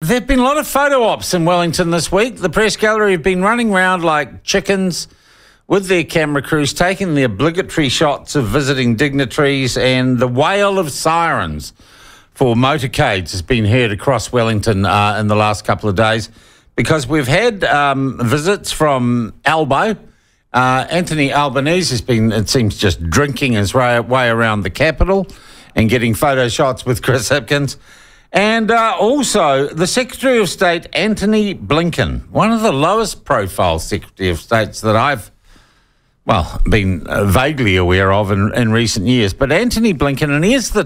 there have been a lot of photo ops in Wellington this week. The press gallery have been running around like chickens with their camera crews, taking the obligatory shots of visiting dignitaries, and the wail of sirens for motorcades has been heard across Wellington in the last couple of days, because we've had visits from Albo. Anthony Albanese has been, it seems, just drinking his way around the capital and getting photo shots with Chris Hipkins. And also the Secretary of State, Antony Blinken, one of the lowest profile Secretary of States that I've, well, been vaguely aware of in recent years. But Antony Blinken, and here's the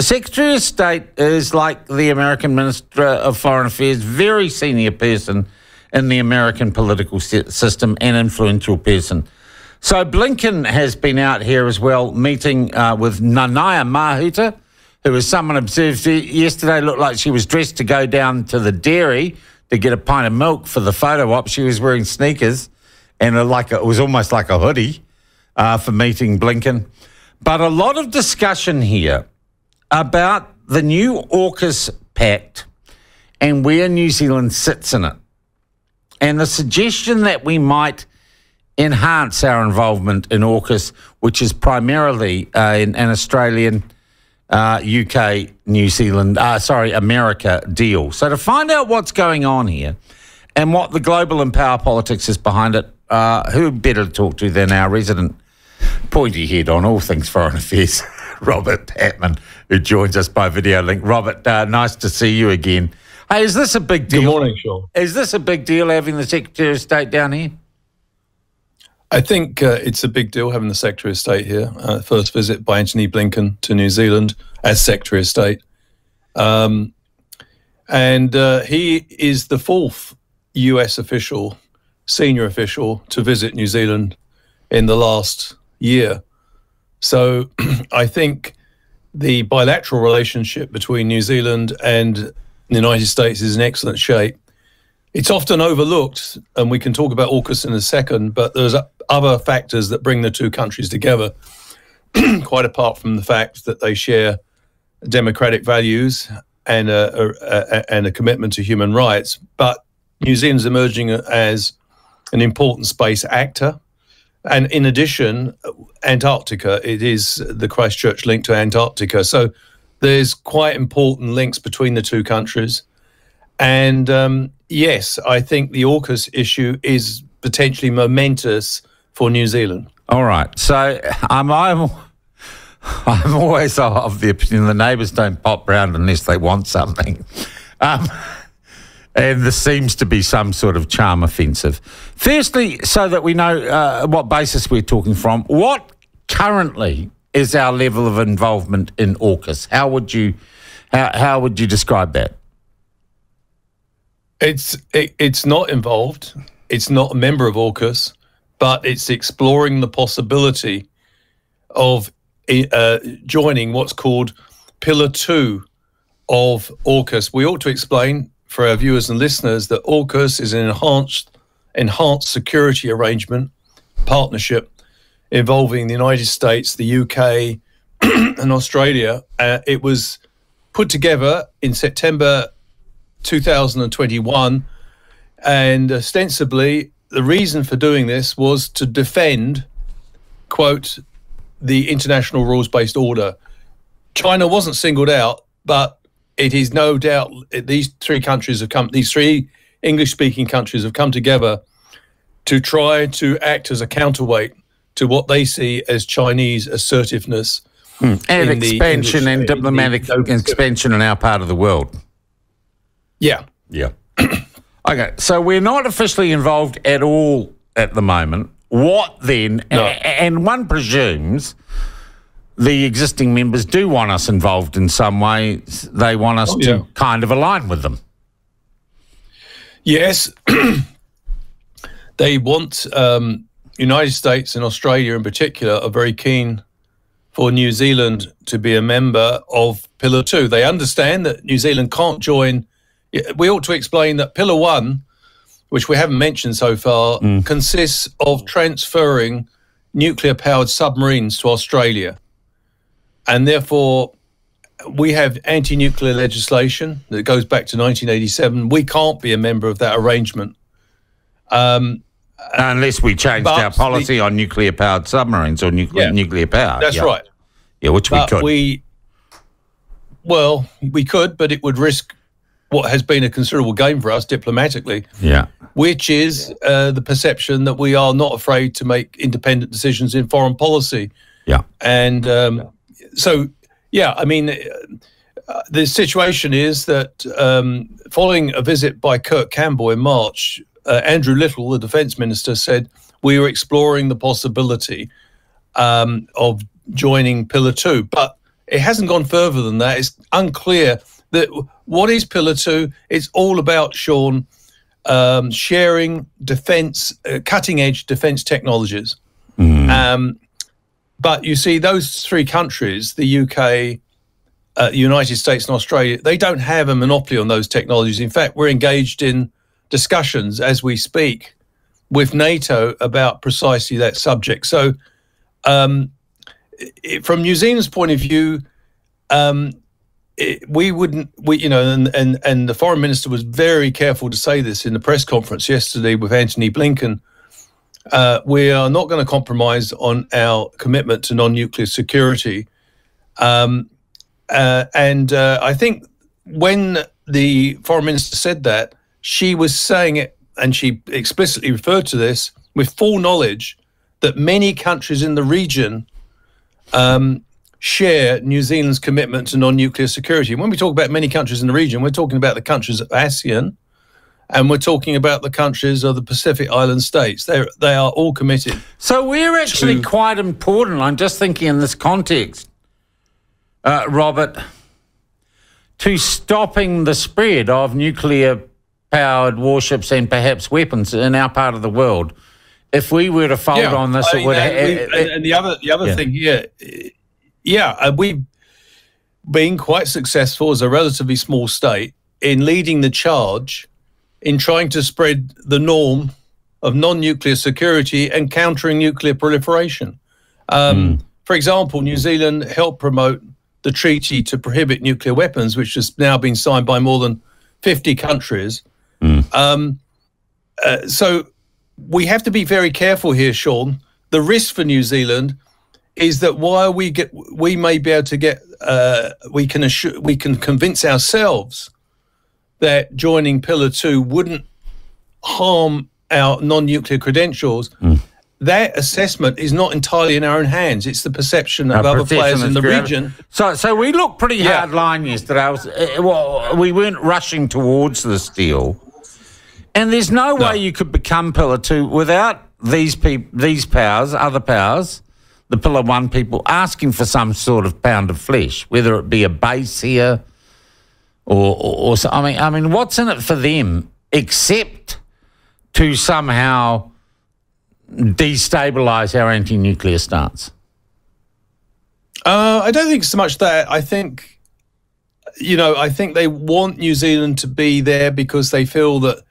Secretary of State is like the American Minister of Foreign Affairs, very senior person in the American political system and influential person. So Blinken has been out here as well, meeting with Nanaia Mahuta, who, as someone observed yesterday, looked like she was dressed to go down to the dairy to get a pint of milk for the photo op. She was wearing sneakers and it was almost like a hoodie for meeting Blinken. But a lot of discussion here about the new AUKUS Pact and where New Zealand sits in it, and the suggestion that we might enhance our involvement in AUKUS, which is primarily an Australian, UK, New Zealand, America deal. So to find out what's going on here and what the global and power politics is behind it, who better to talk to than our resident pointy head on all things foreign affairs, Robert Patman, who joins us by video link. Robert, nice to see you again. Hey, is this a big deal? Good morning, Sean. Is this a big deal having the Secretary of State down here? I think it's a big deal having the Secretary of State here. First visit by Antony Blinken to New Zealand as Secretary of State. And he is the fourth US official, senior official, to visit New Zealand in the last year. So I think the bilateral relationship between New Zealand and the United States is in excellent shape. It's often overlooked, and we can talk about AUKUS in a second, but there's other factors that bring the two countries together, quite apart from the fact that they share democratic values and a commitment to human rights. But New Zealand's emerging as an important space actor. And in addition, Antarctica, it is the Christchurch link to Antarctica. So there's quite important links between the two countries. And yes, I think the AUKUS issue is potentially momentous for New Zealand. All right. So I'm always of the opinion the neighbours don't pop round unless they want something. And there seems to be some sort of charm offensive. Firstly, so that we know what basis we're talking from, what currently is our level of involvement in AUKUS? How would you describe that? It's not involved. It's not a member of AUKUS, but it's exploring the possibility of joining what's called Pillar 2 of AUKUS. We ought to explain for our viewers and listeners that AUKUS is an enhanced security arrangement, partnership involving the United States, the UK, and Australia. It was put together in September 2021, and ostensibly the reason for doing this was to defend, quote, the international rules-based order. China wasn't singled out, but it is no doubt these three English-speaking countries have come together to try to act as a counterweight to what they see as Chinese assertiveness and expansion and diplomatic expansion in our part of the world. Yeah. Okay, so we're not officially involved at all at the moment. What then? No. And one presumes the existing members do want us involved in some way. They want us to kind of align with them. Yes. They want, United States and Australia in particular are very keen for New Zealand to be a member of Pillar 2. They understand that New Zealand can't join. We ought to explain that Pillar 1, which we haven't mentioned so far, consists of transferring nuclear-powered submarines to Australia. And therefore, we have anti-nuclear legislation that goes back to 1987. We can't be a member of that arrangement. Unless we changed our policy on nuclear-powered submarines or nuclear power. That's right. Yeah, which we could. We could, but it would risk what has been a considerable gain for us diplomatically. Yeah. Which is the perception that we are not afraid to make independent decisions in foreign policy. Yeah. And the situation is that following a visit by Kurt Campbell in March, Andrew Little, the defence minister, said we were exploring the possibility of joining Pillar 2. But it hasn't gone further than that. It's unclear that what is Pillar 2. It's all about, Sean, sharing defence, cutting-edge defence technologies. But you see, those three countries, the UK, the United States and Australia, they don't have a monopoly on those technologies. In fact, we're engaged in discussions as we speak with NATO about precisely that subject. So from New Zealand's point of view, and the foreign minister was very careful to say this in the press conference yesterday with Anthony Blinken, we are not going to compromise on our commitment to non-nuclear security. And I think when the foreign minister said that, she was saying it, and she explicitly referred to this with full knowledge that many countries in the region share New Zealand's commitment to non-nuclear security. And when we talk about many countries in the region, we're talking about the countries of ASEAN, and we're talking about the countries of the Pacific Island states. They are all committed. So we're actually quite important. I'm just thinking in this context, Robert, to stopping the spread of nuclear-powered warships and perhaps weapons in our part of the world. If we were to fold on this, it would. And the other thing here, we've been quite successful as a relatively small state in leading the charge in trying to spread the norm of non-nuclear security and countering nuclear proliferation. For example, New Zealand helped promote the treaty to prohibit nuclear weapons, which has now been signed by more than 50 countries. So we have to be very careful here, Sean. The risk for New Zealand is that while we may be able to get, we can convince ourselves that joining Pillar 2 wouldn't harm our non-nuclear credentials. That assessment is not entirely in our own hands. It's the perception of other players in the region. So we looked pretty hard line yesterday. We weren't rushing towards this deal. And there's no way you could become Pillar 2 without these powers, other powers, the Pillar 1 people, asking for some sort of pound of flesh, whether it be a base here or I mean, what's in it for them except to somehow destabilise our anti-nuclear stance? I don't think so much that. I think they want New Zealand to be there because they feel that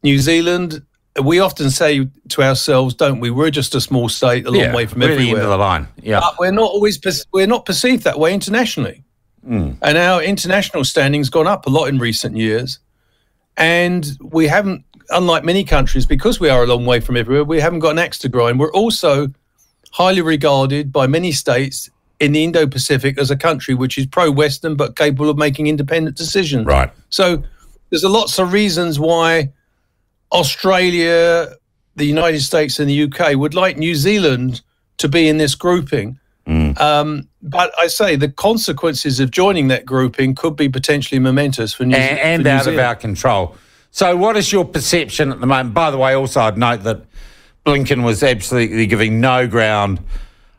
New Zealand, we often say to ourselves, don't we? We're just a small state, a long way from everywhere. End of the line. Yeah, but we're not perceived that way internationally, and our international standing's gone up a lot in recent years, and we haven't. Unlike many countries, because we are a long way from everywhere, we haven't got an axe to grind. We're also highly regarded by many states in the Indo-Pacific as a country which is pro-Western but capable of making independent decisions. Right. So there's lots of reasons why Australia, the United States and the UK would like New Zealand to be in this grouping. But I say the consequences of joining that grouping could be potentially momentous for New Zealand. And out of our control. So what is your perception at the moment? By the way, also I'd note that Blinken was absolutely giving no ground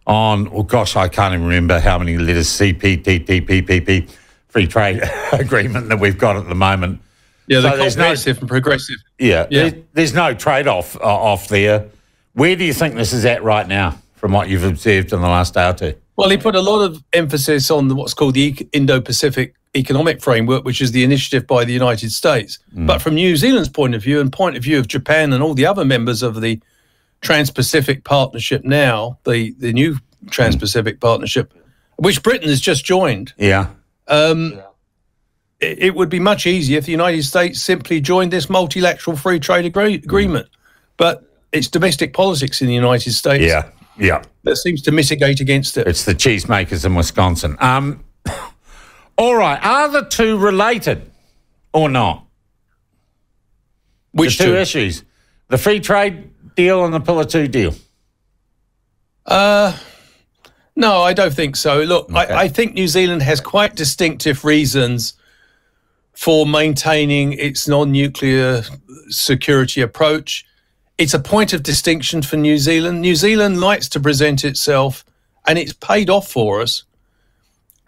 on, I can't even remember how many letters, CPTPP, free trade agreement that we've got at the moment. Yeah, so there's comprehensive and progressive. Yeah. There's no trade-off off there. Where do you think this is at right now from what you've observed in the last day or two? Well, he put a lot of emphasis on what's called the Indo-Pacific Economic Framework, which is the initiative by the United States. But from New Zealand's point of view and point of view of Japan and all the other members of the Trans-Pacific Partnership now, the new Trans-Pacific Partnership, which Britain has just joined. Yeah. It would be much easier if the United States simply joined this multilateral free trade agreement. But it's domestic politics in the United States that seems to mitigate against it. It's the cheesemakers in Wisconsin. All right, are the two related or not? Which the two issues? The free trade deal and the Pillar 2 deal? No, I don't think so. Look, okay. I think New Zealand has quite distinctive reasons for maintaining its non-nuclear security approach. It's a point of distinction for New Zealand. New Zealand likes to present itself, and it's paid off for us,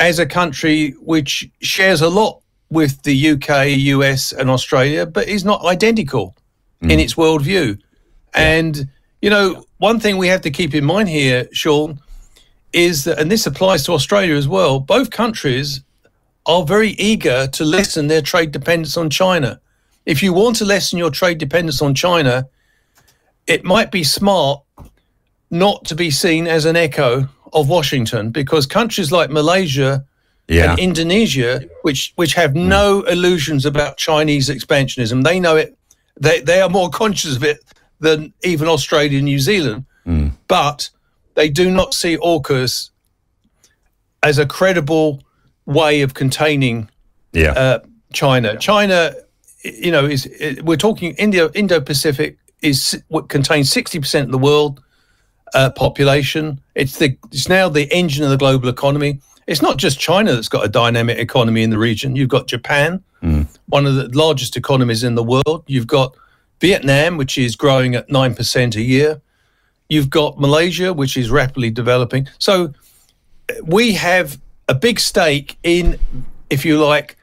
as a country which shares a lot with the UK, US and Australia, but is not identical in its worldview. And, you know, one thing we have to keep in mind here, Sean, is that, and this applies to Australia as well, both countries are very eager to lessen their trade dependence on China. If you want to lessen your trade dependence on China, it might be smart not to be seen as an echo of Washington, because countries like Malaysia and Indonesia, which have no illusions about Chinese expansionism, they know it, they are more conscious of it than even Australia and New Zealand, but they do not see AUKUS as a credible way of containing China. China, you know, we're talking Indo-Pacific contains 60% of the world population. It's now the engine of the global economy. It's not just China that's got a dynamic economy in the region. You've got Japan, one of the largest economies in the world. You've got Vietnam, which is growing at 9% a year. You've got Malaysia, which is rapidly developing. So we have a big stake in, if you like,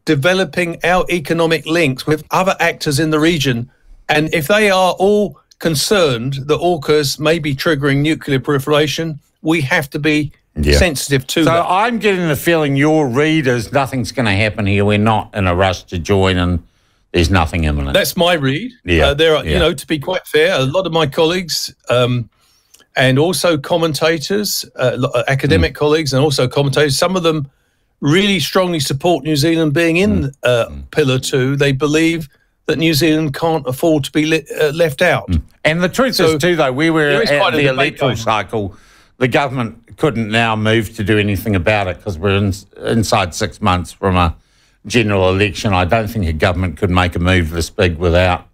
developing our economic links with other actors in the region. And if they are all concerned that AUKUS may be triggering nuclear proliferation, we have to be sensitive to that. So I'm getting the feeling your readers, nothing's going to happen here. We're not in a rush to join and there's nothing imminent. That's my read. There are, you know, to be quite fair, a lot of my colleagues and also commentators, academic colleagues and also commentators, some of them really strongly support New Zealand being in Pillar 2. They believe that New Zealand can't afford to be left out. And the truth is too, though, we were at the electoral cycle. The government couldn't now move to do anything about it because we're inside 6 months from a general election. I don't think a government could make a move this big without,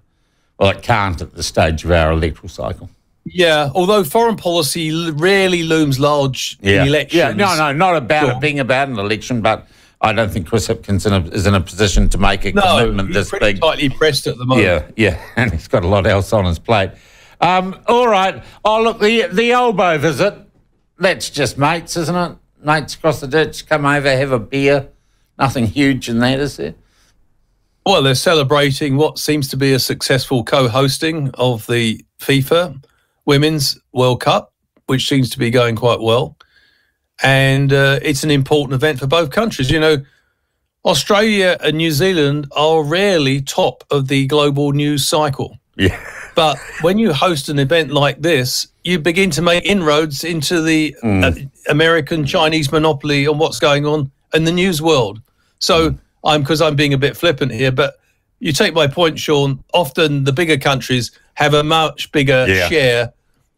well, it can't at the stage of our electoral cycle. Yeah, although foreign policy rarely looms large in elections. Yeah, no, not about it being about an election, but I don't think Chris Hipkins is in a position to make a commitment this big. Tightly pressed at the moment. Yeah, and he's got a lot else on his plate. All right. Oh, look, the elbow visit, that's just mates, isn't it? Mates across the ditch, come over, have a beer. Nothing huge in that, is there? Well, they're celebrating what seems to be a successful co-hosting of the FIFA Women's World Cup, which seems to be going quite well. And it's an important event for both countries. You know, Australia and New Zealand are rarely top of the global news cycle. Yeah. But when you host an event like this, you begin to make inroads into the American-Chinese monopoly on what's going on in the news world. So because I'm being a bit flippant here, but you take my point, Sean, often the bigger countries have a much bigger share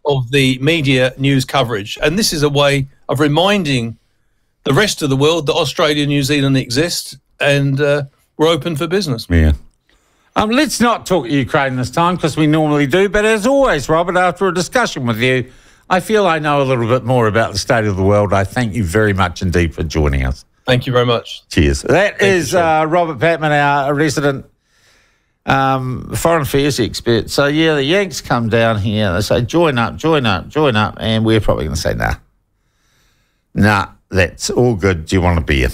of the media news coverage. And this is a way of reminding the rest of the world that Australia and New Zealand exist and we're open for business. Yeah. Let's not talk Ukraine this time because we normally do. But as always, Robert, after a discussion with you, I feel I know a little bit more about the state of the world. I thank you very much indeed for joining us. Thank you very much. Cheers. That is Robert Patman, our resident foreign affairs expert. So, yeah, the Yanks come down here. They say, join up. And we're probably going to say, nah, that's all good. Do you want to be in?